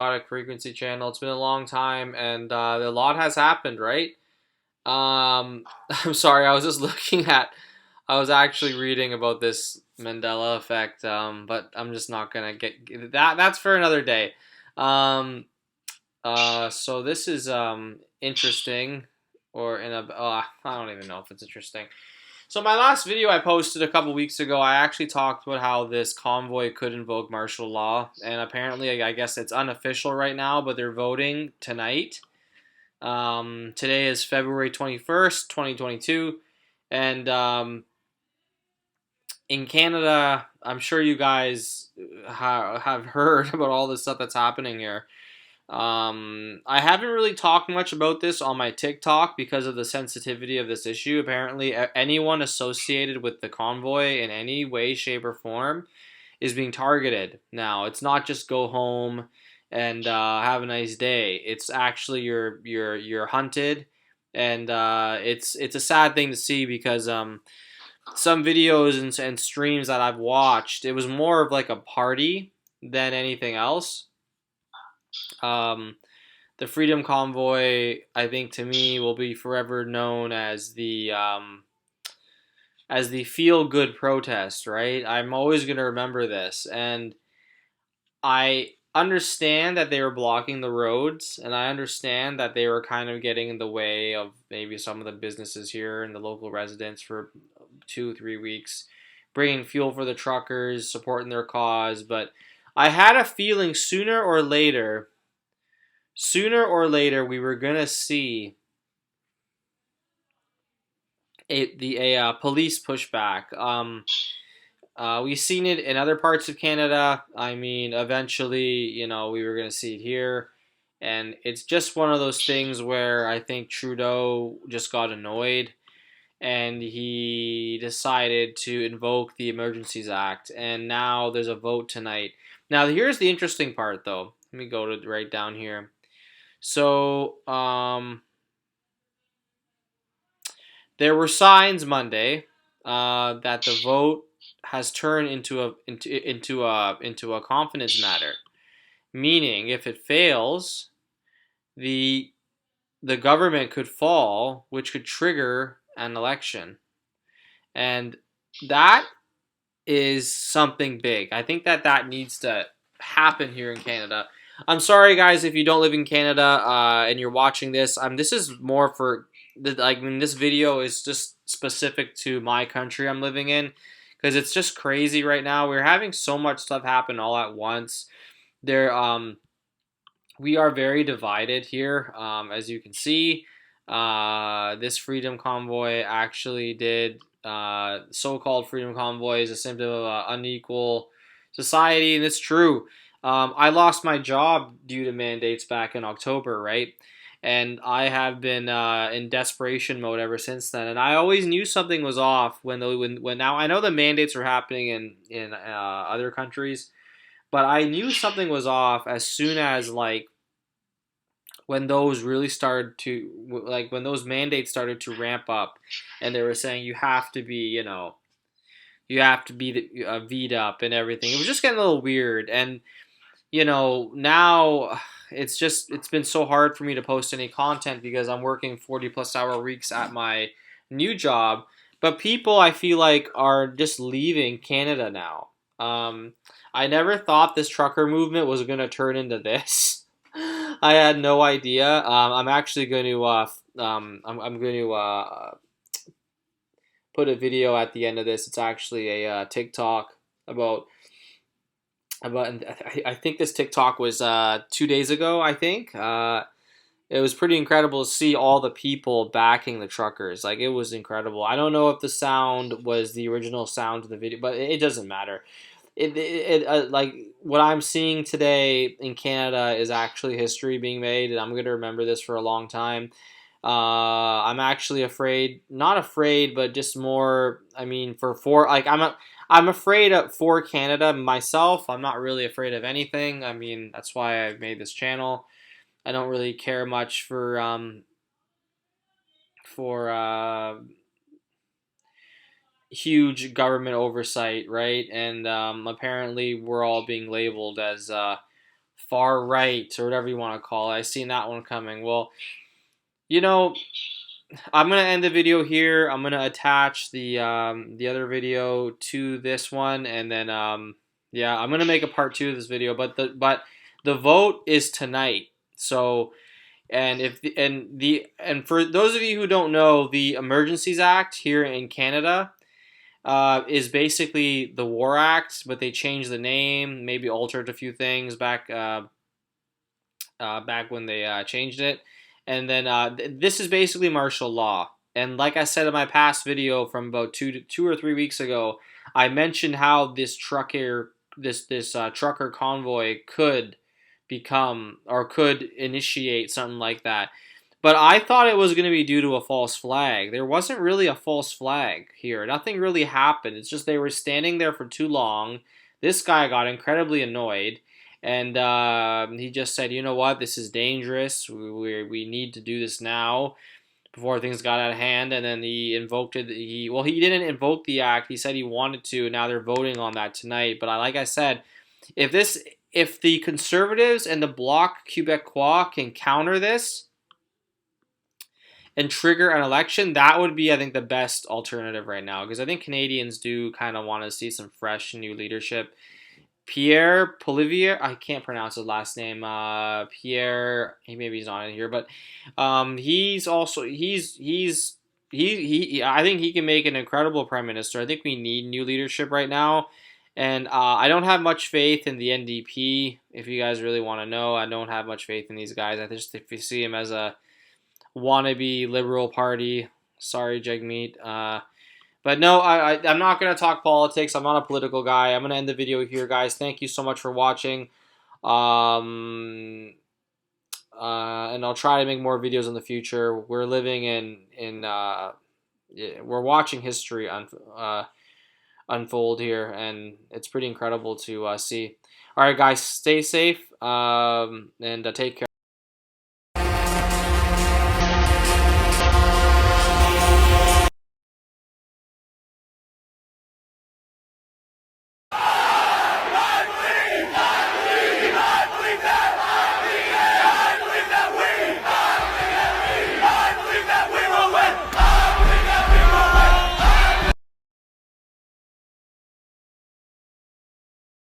Product Frequency channel. It's been a long time, and a lot has happened, right? I'm sorry, I was just I was actually reading about this Mandela effect, but I'm just not gonna get that. That's for another day. Um, so this is interesting, or in a I don't even know if it's interesting. So my last video I posted a couple weeks ago, I actually talked about how this convoy could invoke martial law, and apparently, I guess it's unofficial right now, but they're voting tonight. Today is February 21st, 2022, and in Canada, I'm sure you guys have heard about all this stuff that's happening here. I haven't really talked much about this on my TikTok because of the sensitivity of this issue. Apparently, anyone associated with the convoy in any way, shape, or form is being targeted now. It's not just go home and have a nice day. It's actually you're hunted, and it's a sad thing to see because some videos and streams that I've watched, it was more of like a party than anything else. Um, the Freedom Convoy, I think, to me, will be forever known as the feel good protest. Right? I'm always gonna remember this, and I understand that they were blocking the roads, and I understand that they were kind of getting in the way of maybe some of the businesses here and the local residents for 2 3 weeks, bringing fuel for the truckers, supporting their cause. But I had a feeling sooner or later, we were gonna see a police pushback. We've seen it in other parts of Canada. I mean, eventually, we were gonna see it here, and it's just one of those things where I think Trudeau just got annoyed, and he decided to invoke the Emergencies Act, and now there's a vote tonight. Now, here's the interesting part, though. Let me go to right down here. So, there were signs Monday that the vote has turned into a confidence matter, meaning if it fails, the the government could fall, which could trigger an election, and that is something big. I think that needs to happen here in Canada. I'm sorry, guys, if you don't live in Canada and you're watching this. This is more for this video is just specific to my country I'm living in because it's just crazy right now. We're having so much stuff happen all at once. There, we are very divided here, as you can see. This Freedom Convoy actually did so-called Freedom Convoy is a symptom of unequal society, and it's true. I lost my job due to mandates back in October, right? And I have been in desperation mode ever since then. And I always knew something was off when now I know the mandates are happening in other countries, but I knew something was off as soon as when those really started to when those mandates started to ramp up, and they were saying you have to be V'd up and everything. It was just getting a little weird, and now it's been so hard for me to post any content because I'm working 40+ hour weeks at my new job. But people, I feel like, are just leaving Canada now. I never thought this trucker movement was going to turn into this. I had no idea. I'm actually going to I'm going to put a video at the end of this. It's actually a TikTok about. I think this TikTok was 2 days ago. I think it was pretty incredible to see all the people backing the truckers. Like, it was incredible. I don't know if the sound was the original sound of the video, but it doesn't matter. Like what I'm seeing today in Canada is actually history being made, and I'm going to remember this for a long time. I'm actually afraid, not afraid, but just more. I mean, for like I'm afraid for Canada myself. I'm not really afraid of anything. I mean, that's why I've made this channel. I don't really care much for huge government oversight, right? And apparently, we're all being labeled as far right or whatever you want to call it. I seen that one coming. Well, you know, I'm gonna end the video here. I'm gonna attach the other video to this one, and then yeah, I'm gonna make a part 2 of this video. But the vote is tonight. So and for those of you who don't know, the Emergencies Act here in Canada is basically the War Act, but they changed the name, maybe altered a few things back when they changed it. And then this is basically martial law. And like I said in my past video from about 2 or 3 weeks ago, I mentioned how this trucker convoy could become or could initiate something like that. But I thought it was going to be due to a false flag. There wasn't really a false flag here. Nothing really happened. It's just they were standing there for too long. This guy got incredibly annoyed. And he just said, you know what, this is dangerous. We need to do this now before things got out of hand. And then he invoked it. He didn't invoke the act. He said he wanted to. Now they're voting on that tonight. But like I said, if the Conservatives and the Bloc Québécois can counter this and trigger an election, that would be, I think, the best alternative right now. Because I think Canadians do kind of want to see some fresh new leadership. Pierre Polivier, I can't pronounce his last name. Pierre, maybe he's not in here, but he's also I think he can make an incredible prime minister. I think we need new leadership right now, and I don't have much faith in the NDP. If you guys really want to know, I don't have much faith in these guys. I just if you see him as a wannabe liberal party, sorry, Jagmeet. But no, I'm not going to talk politics. I'm not a political guy. I'm going to end the video here, guys. Thank you so much for watching. And I'll try to make more videos in the future. We're living we're watching history unfold here, and it's pretty incredible to see. All right, guys, stay safe and take care.